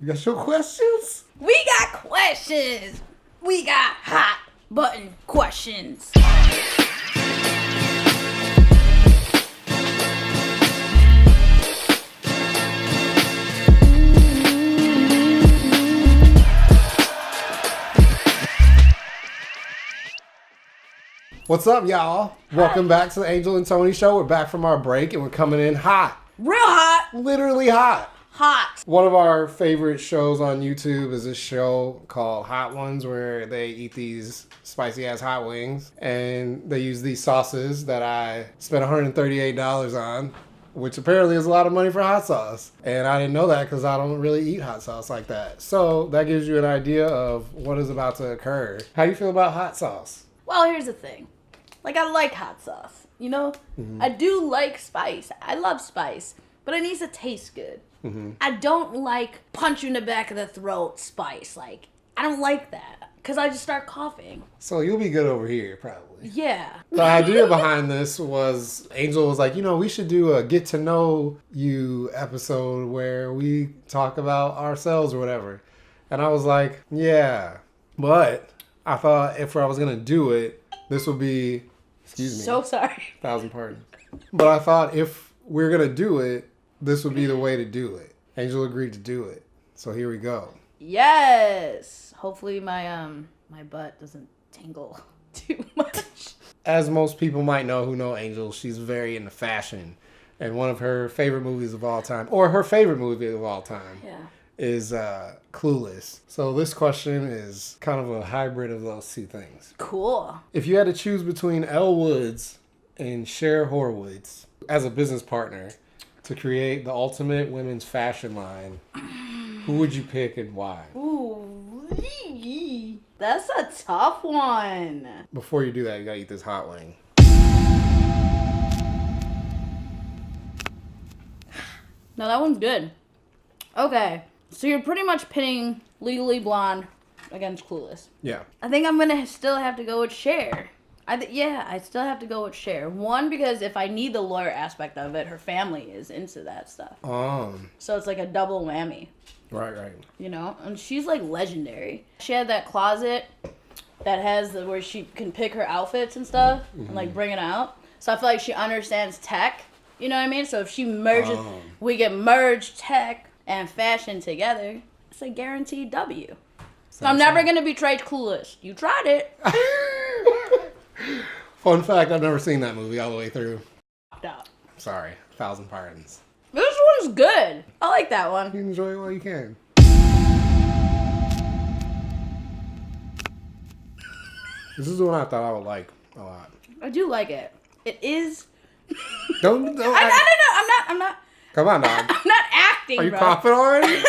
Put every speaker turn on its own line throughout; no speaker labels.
You got your questions?
We got questions. We got hot button questions.
What's up, y'all? Welcome back to the Angel and Tony Show. We're back from our break and we're coming in hot.
Real hot.
Literally hot.
Hot.
One of our favorite shows on YouTube is this show called Hot Ones, where they eat these spicy ass hot wings and they use these sauces that I spent $138 on, which apparently is a lot of money for hot sauce. And I didn't know that because I don't really eat hot sauce like that. So that gives you an idea of what is about to occur. How do you feel about hot sauce?
Well, here's the thing. Like, I like hot sauce, you know? I do like spice. I love spice, but it needs to taste good. I don't like punch you in the back of the throat spice. Like, I don't like that because I just start coughing.
So you'll be good over here, probably.
Yeah.
The idea behind this was Angel was like, you know, we should do a get to know you episode where we talk about ourselves or whatever. And I was like, yeah. But I thought if I was going to do it, this would be, excuse me.
So sorry.
1,000 pardons. But I thought if we're going to do it, this would be the way to do it. Angel agreed to do it. So here we go.
Yes. Hopefully my my butt doesn't tingle too much.
As most people might know who know Angel, she's very into fashion. And one of her favorite movies of all time, or her favorite movie of all time, is Clueless. So this question is kind of a hybrid of those two things.
Cool.
If you had to choose between Elle Woods and Cher Horowitz as a business partner to create the ultimate women's fashion line, who would you pick and why?
Ooh, that's a tough one.
Before you do that, you gotta eat this hot wing.
No, that one's good. Okay, so you're pretty much pitting Legally Blonde against Clueless.
Yeah.
I think I'm gonna still have to go with Cher. I still have to go with Cher. One, because if I need the lawyer aspect of it, her family is into that stuff. So it's like a double whammy.
Right.
You know? And she's like legendary. She had that closet that has where she can pick her outfits and stuff and like bring it out. So I feel like she understands tech. You know what I mean? So if she merges, we get merged tech and fashion together, it's a guaranteed W. So I'm never going to betray Clueless. You tried it.
Fun fact, I've never seen that movie all the way through.
Up.
Sorry, 1,000 pardons.
This one's good. I like that one.
You enjoy it while you can. This is the one I thought I would like a lot.
I do like it. It is.
Don't.
I'm not.
Come on, dog.
I'm not acting,
Are you
bro.
coughing already?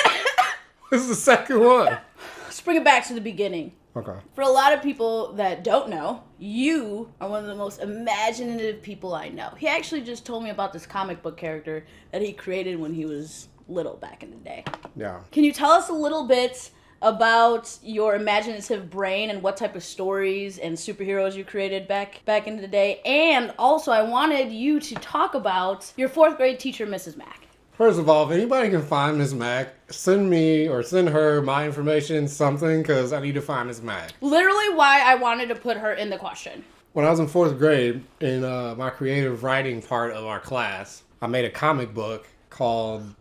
This is the second one.
Let's bring it back to the beginning.
Okay.
For a lot of people that don't know, you are one of the most imaginative people I know. He actually just told me about this comic book character that he created when he was little back in the day.
Yeah.
Can you tell us a little bit about your imaginative brain and what type of stories and superheroes you created back in the day? And also, I wanted you to talk about your 4th grade teacher, Mrs. Mack.
First of all, if anybody can find Miss Mac, send me or send her my information, something, because I need to find Miss Mac.
Literally why I wanted to put her in the question.
When I was in 4th grade, in my creative writing part of our class, I made a comic book called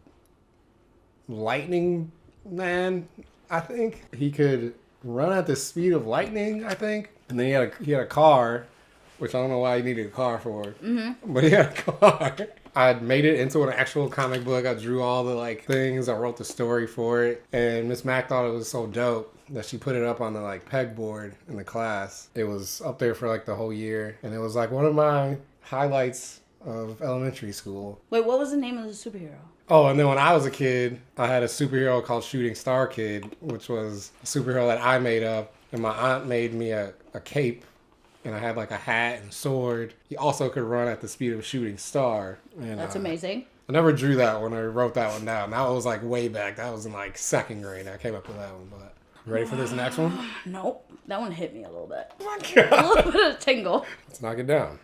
Lightning Man, I think. He could run at the speed of lightning, I think. And then he had a car, which I don't know why he needed a car for. But he had a car. I made it into an actual comic book. I drew all the like things. I wrote the story for it. And Miss Mac thought it was so dope that she put it up on the like pegboard in the class. It was up there for like the whole year. And it was like one of my highlights of elementary school.
Wait, what was the name of the superhero?
Oh, and then when I was a kid, I had a superhero called Shooting Star Kid, which was a superhero that I made up. And my aunt made me a cape. And I had like a hat and sword. He also could run at the speed of a shooting star. And,
That's amazing.
I never drew that one or wrote that one down. That was like way back. That was in like 2nd grade. I came up with that one. But you ready for this next one?
Nope. That one hit me a little bit.
Oh my God.
A little bit of tingle.
Let's knock it down.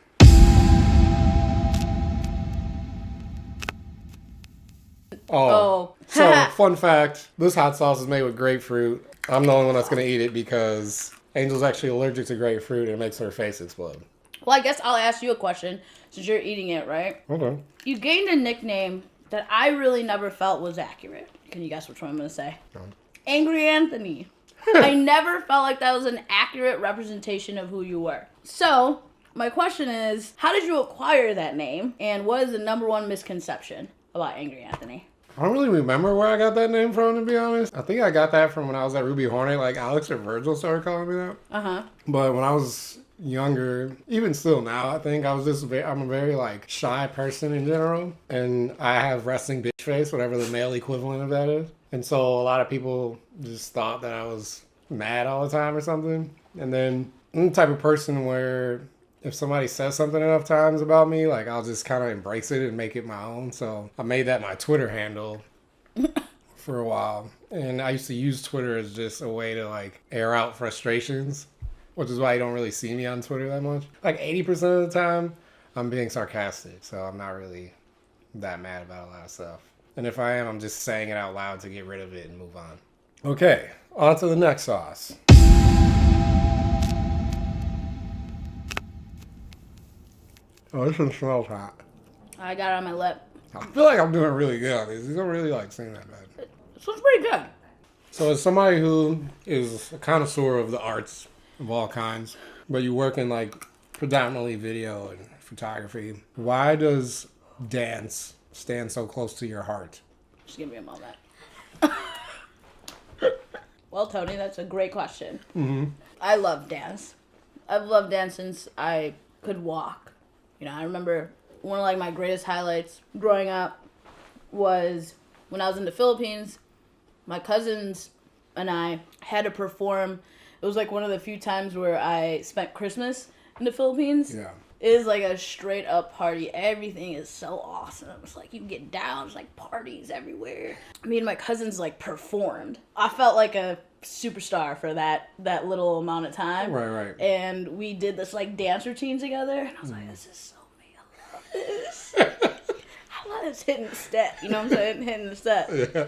Oh. So, fun fact, this hot sauce is made with grapefruit. I'm the only one that's going to eat it because Angel's actually allergic to grapefruit and it makes her face explode.
Well, I guess I'll ask you a question since you're eating it, right?
Okay.
You gained a nickname that I really never felt was accurate. Can you guess which one I'm going to say?
No.
Angry Anthony. I never felt like that was an accurate representation of who you were. So, my question is, how did you acquire that name? And what is the number one misconception about Angry Anthony?
I don't really remember where I got that name from, to be honest. I think I got that from when I was at Ruby Hornet. Like, Alex or Virgil started calling me that.
Uh-huh.
But when I was younger, even still now, I think I'm a very, like, shy person in general. And I have resting bitch face, whatever the male equivalent of that is. And so a lot of people just thought that I was mad all the time or something. And then I'm the type of person where if somebody says something enough times about me, like, I'll just kind of embrace it and make it my own. So I made that my Twitter handle for a while. And I used to use Twitter as just a way to, like, air out frustrations, which is why you don't really see me on Twitter that much. Like 80% of the time, I'm being sarcastic. So I'm not really that mad about a lot of stuff. And if I am, I'm just saying it out loud to get rid of it and move on. Okay, on to the next sauce. Oh, this one smells hot.
I got it on my lip.
I feel like I'm doing really good on these. These don't really like seem that bad.
This one's pretty good.
So as somebody who is a connoisseur of the arts of all kinds, but you work in like predominantly video and photography, why does dance stand so close to your heart?
Just give me a moment. Well, Tony, that's a great question.
Mm-hmm.
I love dance. I've loved dance since I could walk. You know, I remember one of like my greatest highlights growing up was when I was in the Philippines. My cousins and I had to perform. It was like one of the few times where I spent Christmas in the Philippines.
Yeah.
It is like a straight up party. Everything is so awesome. It's like you get down. It's like parties everywhere. Me and my cousins like performed. I felt like a superstar for that little amount of time.
Right.
And we did this like dance routine together. And I was like, this is so me. I love this. I love this hitting the step. You know what I'm saying? Hitting the step.
Yeah.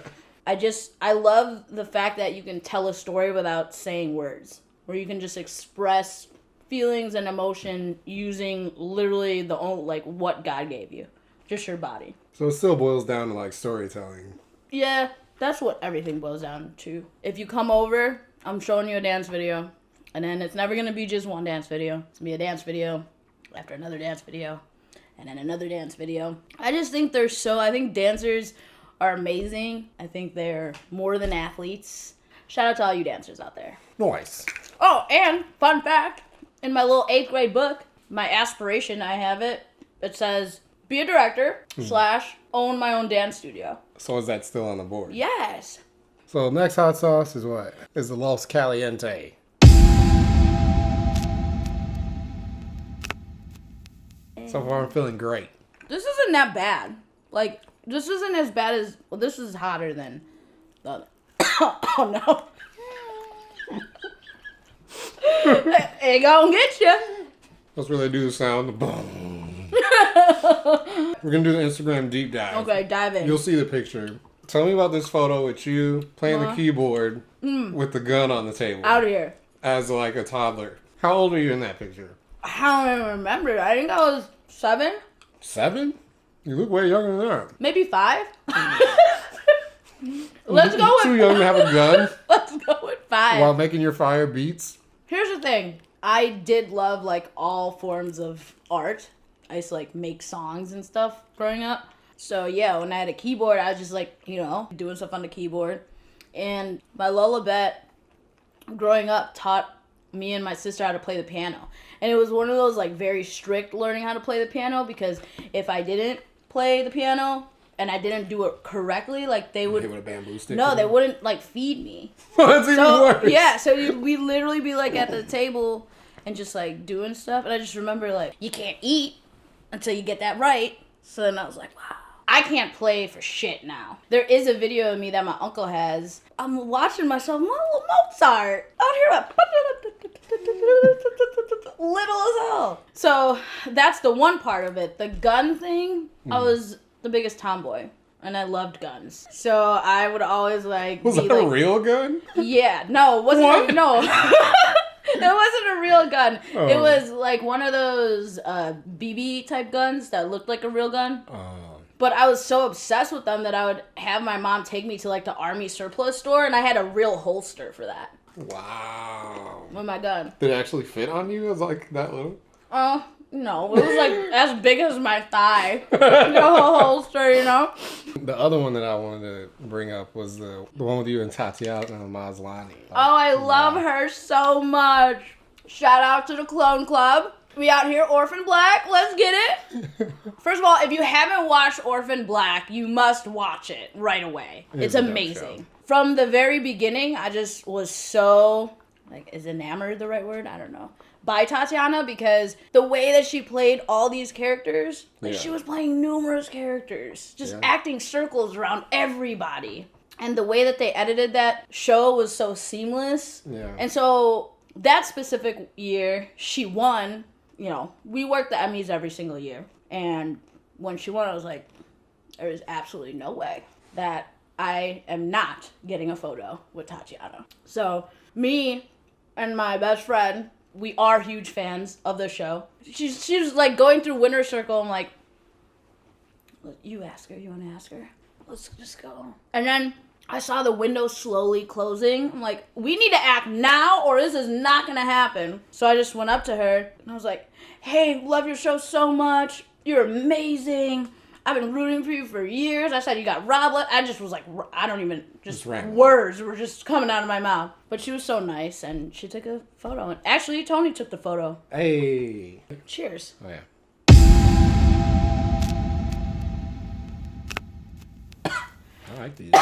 I love the fact that you can tell a story without saying words. Where you can just express feelings and emotion using literally what God gave you. Just your body.
So it still boils down to like storytelling.
Yeah, that's what everything boils down to. If you come over, I'm showing you a dance video. And then it's never going to be just one dance video. It's going to be a dance video after another dance video. And then another dance video. I just think I think dancers are amazing. I think they're more than athletes. Shout out to all you dancers out there.
Nice.
Oh, and fun fact. In my little 8th grade book, my aspiration, I have it. It says, be a director / own my own dance studio.
So is that still on the board?
Yes.
So next hot sauce is what? Is the Los Caliente. So far I'm feeling great.
This isn't that bad. Like, this isn't as bad as... Well, this is hotter than the other. Oh, no. It gonna get you.
That's where they do the sound. Boom. We're gonna do the Instagram deep dive.
Okay, dive in.
You'll see the picture. Tell me about this photo with you playing the keyboard with the gun on the table.
Out of here.
As like a toddler. How old were you in that picture?
I don't even remember. I think I was 7.
7? You look way younger than that.
Maybe 5. Let's go with...
Too young to have a gun?
Let's go with 5.
While making your fire beats?
Here's the thing. I did love, like, all forms of art. I used to, like, make songs and stuff growing up. So, yeah, when I had a keyboard, I was just, like, you know, doing stuff on the keyboard. And my lullaby growing up taught me and my sister how to play the piano. And it was one of those, like, very strict learning how to play the piano because if I didn't play the piano and I didn't do it correctly, like, they would...
Hit with a bamboo stick?
No, they wouldn't, like, feed me.
That's even worse.
Yeah, so we'd literally be, like, at the table and just, like, doing stuff. And I just remember, like, you can't eat until you get that right. So then I was like, wow. I can't play for shit now. There is a video of me that my uncle has. I'm watching myself, Mozart, out here, little as hell. So that's the one part of it. The gun thing, I was the biggest tomboy. and I loved guns. So I would always like
Was
be
that
like,
a real gun?
yeah, no, it wasn't.
What?
No, it wasn't a real gun.
Oh.
It was like one of those BB type guns that looked like a real gun. But I was so obsessed with them that I would have my mom take me to like the army surplus store, and I had a real holster for that.
Wow.
With my gun.
Did it actually fit on you? It was like that little?
No, it was like as big as my thigh. The whole holster, you know?
The other one that I wanted to bring up was the one with you and Tatiana Maslany.
Oh, I love her so much. Shout out to the Clone Club. We out here, Orphan Black. Let's get it. First of all, if you haven't watched Orphan Black, you must watch it right away. It's amazing. From the very beginning, I just was so, like, is enamored the right word? I don't know. By Tatiana, because the way that she played all these characters, like she was playing numerous characters, just acting circles around everybody. And the way that they edited that show was so seamless. Yeah. And so that specific year, she won. You know, we work the Emmys every single year. And when she won, I was like, there is absolutely no way that I am not getting a photo with Tatiana. So me and my best friend, we are huge fans of the show. She was like going through Winter Circle. I'm like, you ask her. You want to ask her? Let's just go. And then I saw the window slowly closing. I'm like, we need to act now or this is not going to happen. So I just went up to her and I was like, hey, love your show so much. You're amazing. I've been rooting for you for years. I said you got Rob. I just was like, I don't even, just words were just coming out of my mouth. But she was so nice and she took a photo. And actually, Tony took the photo.
Hey.
Cheers.
Oh, yeah. I like these.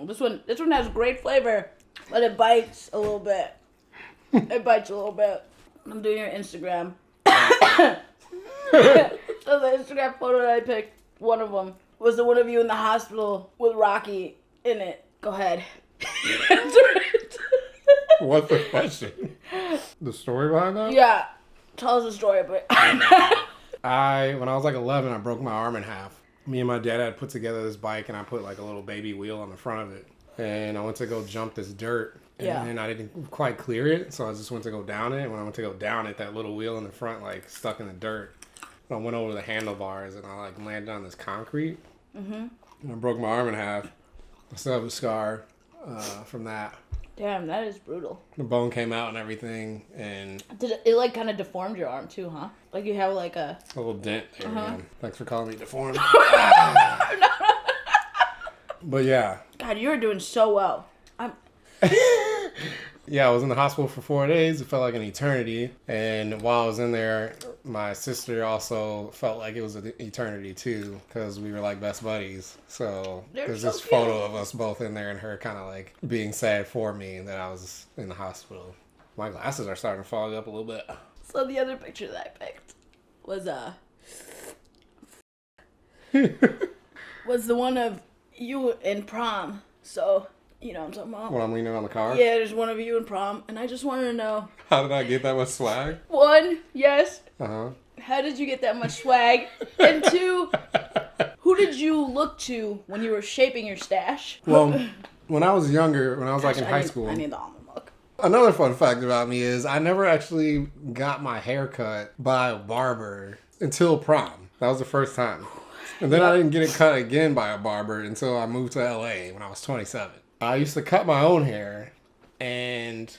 This one has great flavor, but it bites a little bit. I'm doing your Instagram. So the Instagram photo that I picked, one of them, was the one of you in the hospital with Rocky in it. Go ahead.
What's the question? The story behind that?
Yeah. Tell us the story, but...
when I was like 11, I broke my arm in half. Me and my dad had put together this bike, and I put like a little baby wheel on the front of it. And I went to go jump this dirt, and I didn't quite clear it, so I just went to go down it. When I went to go down it, that little wheel in the front like stuck in the dirt. I went over the handlebars, and I like landed on this concrete, and I broke my arm in half. I still have a scar from that.
Damn, that is brutal.
The bone came out and everything, and...
Did it like kind of deformed your arm too, huh? Like you have like a
little dent there, man. Thanks for calling me deformed. But yeah.
God, you were doing so well.
Yeah, I was in the hospital for 4 days. It felt like an eternity. And while I was in there, my sister also felt like it was an eternity too, because we were like best buddies. So there's this photo of us both in there and her kind of like being sad for me that I was in the hospital. My glasses are starting to fog up a little bit.
So the other picture that I picked was was the one of you in prom. So, you know what I'm talking about?
When I'm leaning on the car?
Yeah, there's one of you in prom, and I just wanted to know.
How did I get that much swag?
One, yes.
Uh-huh.
How did you get that much swag? And two, who did you look to when you were shaping your stash?
Well, when I was younger, when I was like in high school.
I need the almond milk.
Another fun fact about me is I never actually got my hair cut by a barber until prom. That was the first time. And then I didn't get it cut again by a barber until I moved to LA when I was 27. I used to cut my own hair, and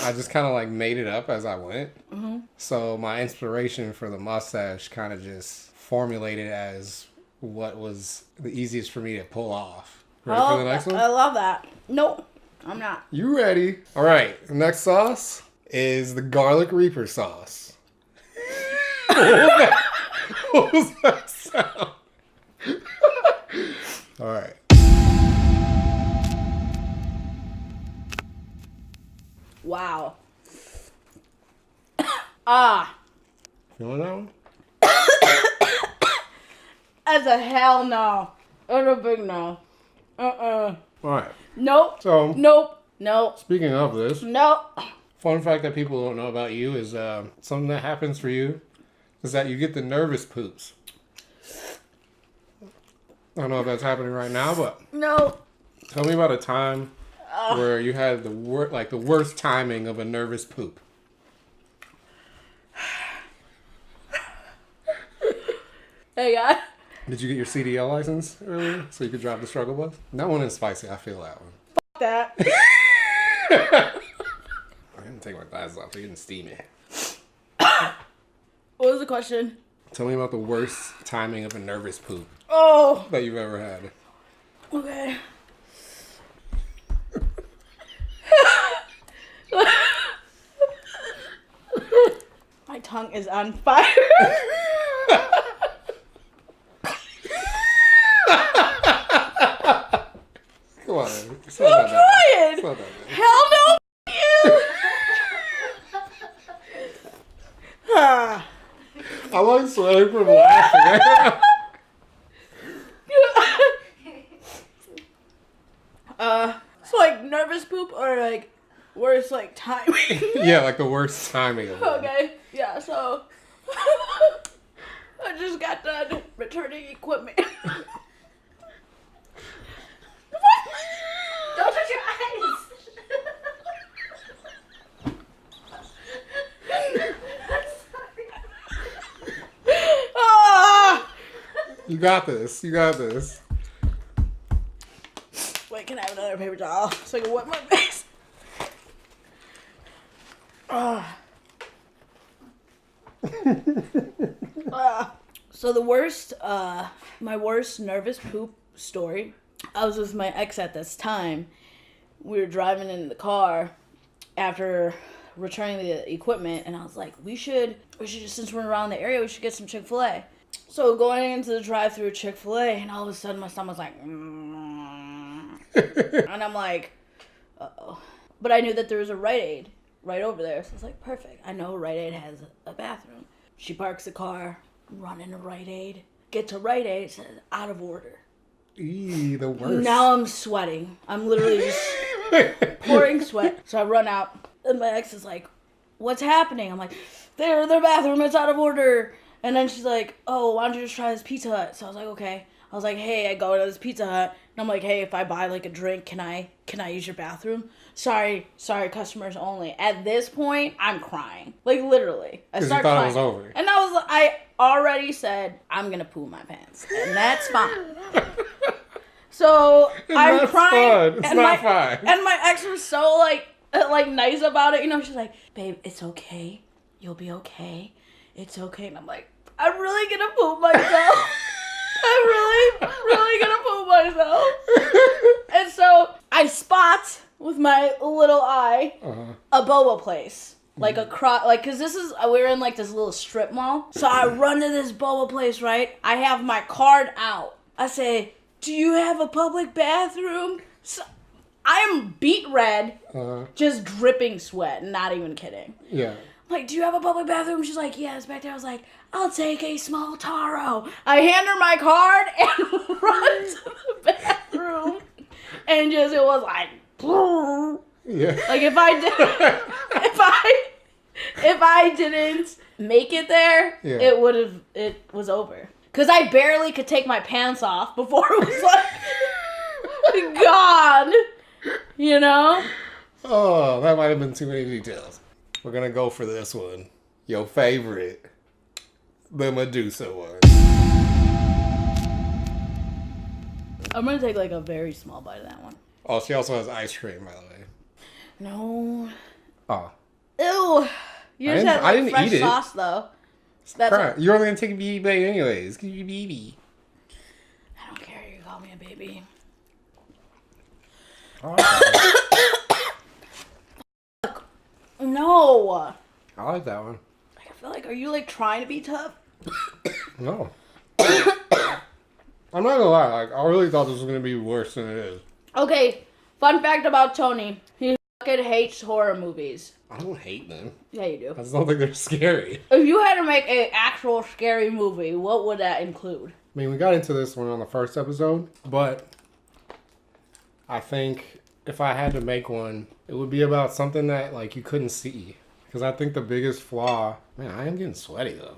I just kind of like made it up as I went. Mm-hmm. So my inspiration for the mustache kind of just formulated as what was the easiest for me to pull off. Ready for the next one?
I love that. Nope, I'm not.
You ready? All right, the next sauce is the garlic reaper sauce. What was that sound? All right.
Wow.
Feeling that one?
That's a hell no. That's a big no.
All right.
Nope.
So.
Nope.
Speaking of this.
Nope.
Fun fact that people don't know about you is something that happens for you is that you get the nervous poops. I don't know if that's happening right now, but
No.
tell me about a time where you had the worst timing of a nervous poop.
Hey, guy.
Did you get your CDL license earlier so you could drive the struggle bus? That one is spicy. I feel that one.
That.
I didn't take my glasses off. They're getting steamy.
What was the question?
Tell me about the worst timing of a nervous poop
Oh.
that you've ever had.
Okay. My tongue is on fire.
Come on. It's
I'm
not that bad.
trying.
It's not that bad.
Hell no. You. Ah.
I like sweating from laughing.
So like nervous poop or like worse like timing?
Yeah, like the worst timing of it.
Okay, yeah, so I just got done returning equipment.
Don't touch your eyes.
Ah!
You got this. You got this.
Wait, can I have another paper towel so I can wipe my face? Ah. So the worst, my worst nervous poop story. I was with my ex at this time. We were driving in the car after returning the equipment, and I was like, we should just, since we're around the area, we should get some Chick-fil-A. So going into the drive-thru Chick-fil-A, and all of a sudden my stomach's like, and I'm like, uh-oh. But I knew that there was a Rite Aid right over there, so I was like, perfect. I know Rite Aid has a bathroom. She parks the car, run into Rite Aid, get to Rite Aid, it says out of order.
Eee, the worst.
Now I'm sweating. I'm literally just pouring sweat. So I run out, and my ex is like, what's happening? I'm like, their bathroom, it's out of order. And then she's like, oh, why don't you just try this Pizza Hut? So I was like, okay. I was like, hey, I go to this Pizza Hut, and I'm like, hey, if I buy like a drink, can I use your bathroom? Sorry, customers only. At this point, I'm crying. Like literally. I start
thought
crying.
it was over.
And I already said, I'm gonna poo my pants. And that's fine. So I'm crying.
It's not fun.
And my ex was so like nice about it. You know, she's like, babe, it's okay. You'll be okay. It's okay. And I'm like, I'm really gonna poop myself. I'm really gonna poop myself. And so I spot with my little eye a boba place. Like cause we're in like this little strip mall. So I run to this boba place, right? I have my card out. I say, do you have a public bathroom? So I'm beet red, just dripping sweat, not even kidding.
Yeah.
I'm like, do you have a public bathroom? She's like, yeah, it's back there. I was like, I'll take a small taro. I hand her my card and run to the bathroom. And just, it was like,
Yeah.
like if I didn't make it there,
Yeah.
it was over. Cause I barely could take my pants off before it was like gone. You know?
Oh, that might have been too many details. We're gonna go for this one. Your favorite. The Medusa one.
I'm gonna take like a very small bite of that one.
Oh, she also has ice cream, by the way.
No.
Oh.
Ew. You just had
I
like
didn't
fresh
eat it.
sauce though. That's
Crap. You're only gonna take a baby bite anyways. Give you baby.
I don't care. You call me a baby. No.
I like that one.
I feel like, are you like trying to be tough?
No. I'm not gonna lie, like I really thought this was gonna be worse than it is.
Okay, fun fact about Tony. He fucking hates horror movies.
I don't hate them.
Yeah, you do.
I just don't think they're scary.
If you had to make an actual scary movie, what would that include?
I mean, we got into this one on the first episode, but I think if I had to make one, it would be about something that like you couldn't see. Because I think the biggest flaw, man, I am getting sweaty though.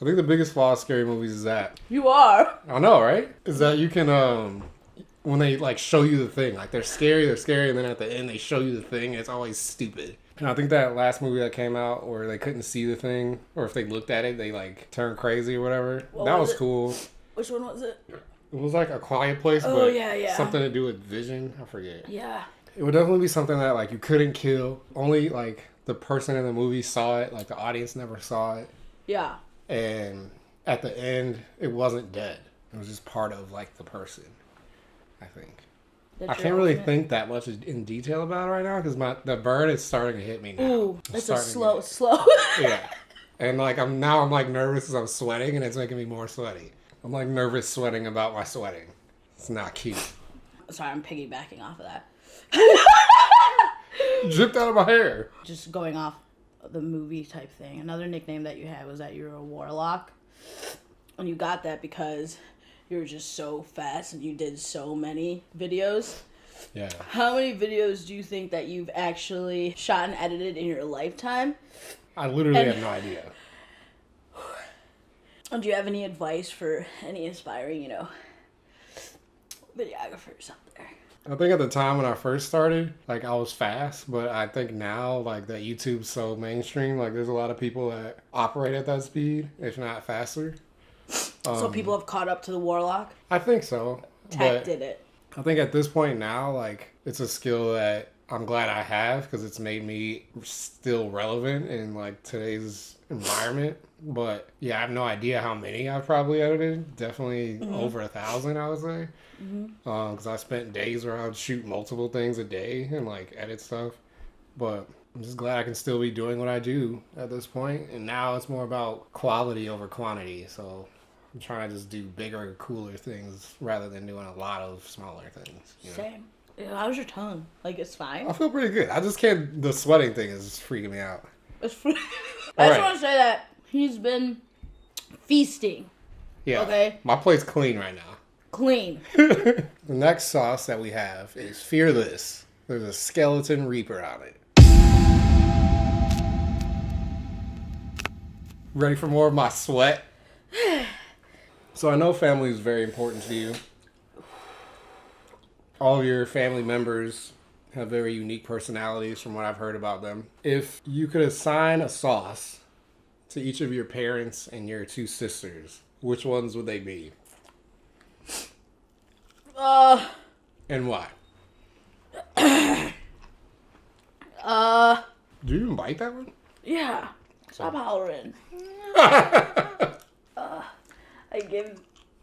I think the biggest flaw of scary movies is that.
You are.
I know, right? Is that you can, when they, like, show you the thing. Like, they're scary, and then at the end they show you the thing, and it's always stupid. And I think that last movie that came out where they couldn't see the thing, or if they looked at it, they, like, turned crazy or whatever. That was cool.
Which one was it?
It was like A Quiet Place,
but yeah.
Something to do with vision. I forget.
Yeah.
It would definitely be something that, like, you couldn't kill. Only, like, the person in the movie saw it. Like, the audience never saw it.
Yeah.
And at the end, it wasn't dead. It was just part of, like, the person, I think. I can't really think that much in detail about it right now because the burn is starting to hit me now.
Ooh, it's a slow.
Yeah. And, like, I'm like, nervous because I'm sweating, and it's making me more sweaty. I'm, like, nervous sweating about my sweating. It's not cute.
Sorry, I'm piggybacking off of that.
Dripped out of my hair.
Just going off the movie type thing. Another nickname that you had was that you were a warlock. And you got that because you were just so fast and you did so many videos.
Yeah.
How many videos do you think that you've actually shot and edited in your lifetime?
I literally have no idea.
And do you have any advice for any aspiring, videographers out there?
I think at the time when I first started, like, I was fast, but I think now, like, that YouTube's so mainstream, like, there's a lot of people that operate at that speed, if not faster.
So people have caught up to the warlock?
I think so.
Tech did it.
I think at this point now, like, it's a skill that I'm glad I have because it's made me still relevant in, like, today's environment. But, yeah, I have no idea how many I've probably edited. Definitely over 1,000, I would say. Because I spent days where I would shoot multiple things a day and, like, edit stuff. But I'm just glad I can still be doing what I do at this point. And now it's more about quality over quantity. So I'm trying to just do bigger, cooler things rather than doing a lot of smaller things.
Same. How's your tongue? Like, it's fine?
I feel pretty good. I just can't... The sweating thing is freaking me out.
I just want to say that he's been feasting.
Yeah.
Okay?
My plate's clean right now.
Clean.
The next sauce that we have is Fear This. There's a skeleton reaper on it. Ready for more of my sweat? So I know family is very important to you. All of your family members have very unique personalities from what I've heard about them. If you could assign a sauce to each of your parents and your two sisters, which ones would they be? And why? Do you even bite that one?
Yeah. Stop hollering. I give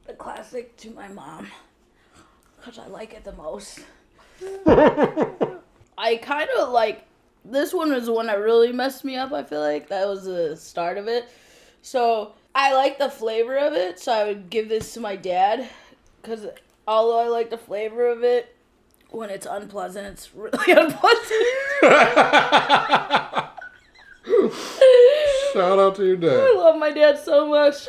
the classic to my mom because I like it the most. I kind of like, this one was the one that really messed me up, I feel like. That was the start of it. So I like the flavor of it, so I would give this to my dad because although I like the flavor of it, when it's unpleasant, it's really unpleasant.
Shout out to your dad.
I love my dad so much.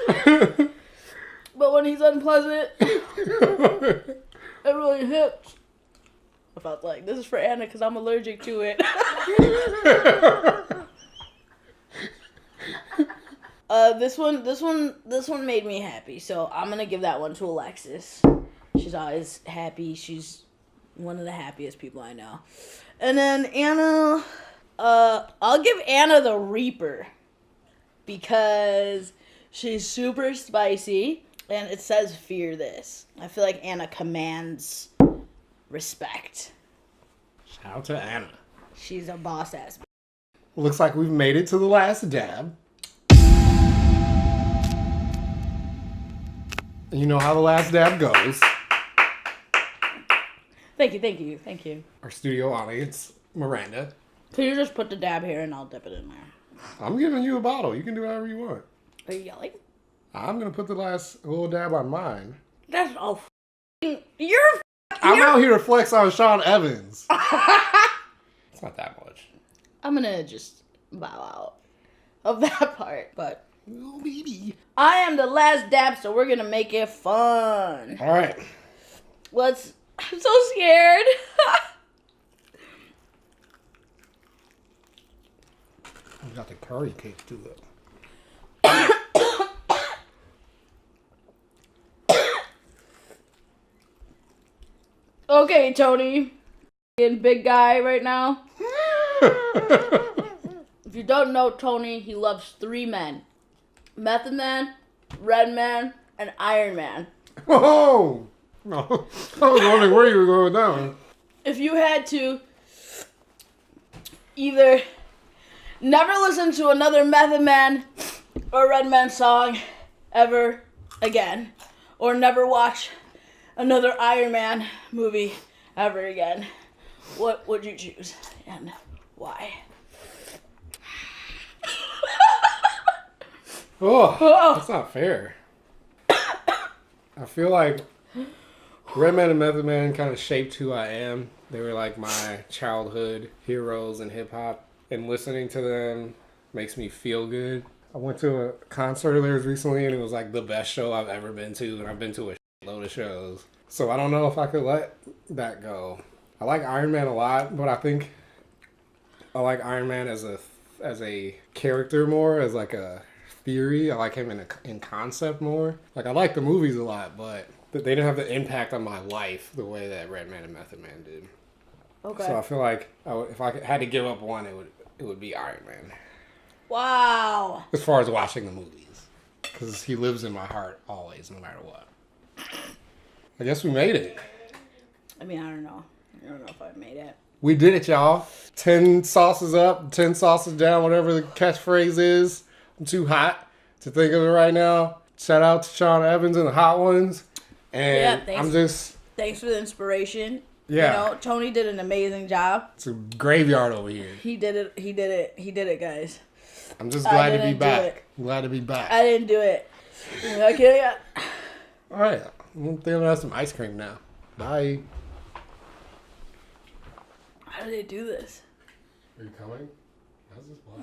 But when he's unpleasant, it really hits. I felt like, this is for Anna because I'm allergic to it. This one made me happy, so I'm gonna give that one to Alexis. She's always happy. She's one of the happiest people I know. And then Anna, I'll give Anna the Reaper because she's super spicy and it says fear this. I feel like Anna commands respect.
Shout out to Anna.
She's a boss ass.
Looks like we've made it to the last dab. And you know how the last dab goes.
Thank you.
Our studio audience, Miranda.
Can you just put the dab here and I'll dip it in there?
I'm giving you a bottle. You can do whatever you want.
Are you yelling?
I'm going to put the last little dab on mine.
That's all I'm
out here to flex on Sean Evans. It's not that much.
I'm going to just bow out of that part, but
Oh, baby.
I am the last dab, so we're going to make it fun.
All right.
I'm so scared.
We got the curry cake too.
Okay, Tony. Being big guy right now. If you don't know Tony, he loves 3 men. Method Man, Red Man, and Iron Man.
Oh! No. I was wondering where you were going with that one.
If you had to either never listen to another Method Man or Red Man song ever again, or never watch another Iron Man movie ever again, what would you choose and why?
Oh, that's not fair. I feel like Redman and Method Man kind of shaped who I am. They were like my childhood heroes in hip hop, and listening to them makes me feel good. I went to a concert of theirs recently, and it was like the best show I've ever been to, and I've been to a load of shows. So I don't know if I could let that go. I like Iron Man a lot, but I think I like Iron Man as a character more, as like a theory. I like him in concept more. Like, I like the movies a lot, but they didn't have the impact on my life the way that Redman and Method Man did.
Okay.
So I feel like if I had to give up one, it would be Iron Man.
Wow.
As far as watching the movies, because he lives in my heart always, no matter what. I guess we made it.
I mean, I don't know if I made it.
We did it, y'all. 10 sauces up, 10 sauces down, whatever the catchphrase is. I'm too hot to think of it right now. Shout out to Sean Evans and the Hot Ones. And yeah,
thanks for the inspiration.
Yeah.
You know, Tony did an amazing job.
It's a graveyard over here.
He did it, guys.
I'm just glad to be back. I'm glad to be back.
I didn't do it. Okay.
All right. I'm going to have some ice cream now. Bye.
How do they do this?
Are you coming? How's this block?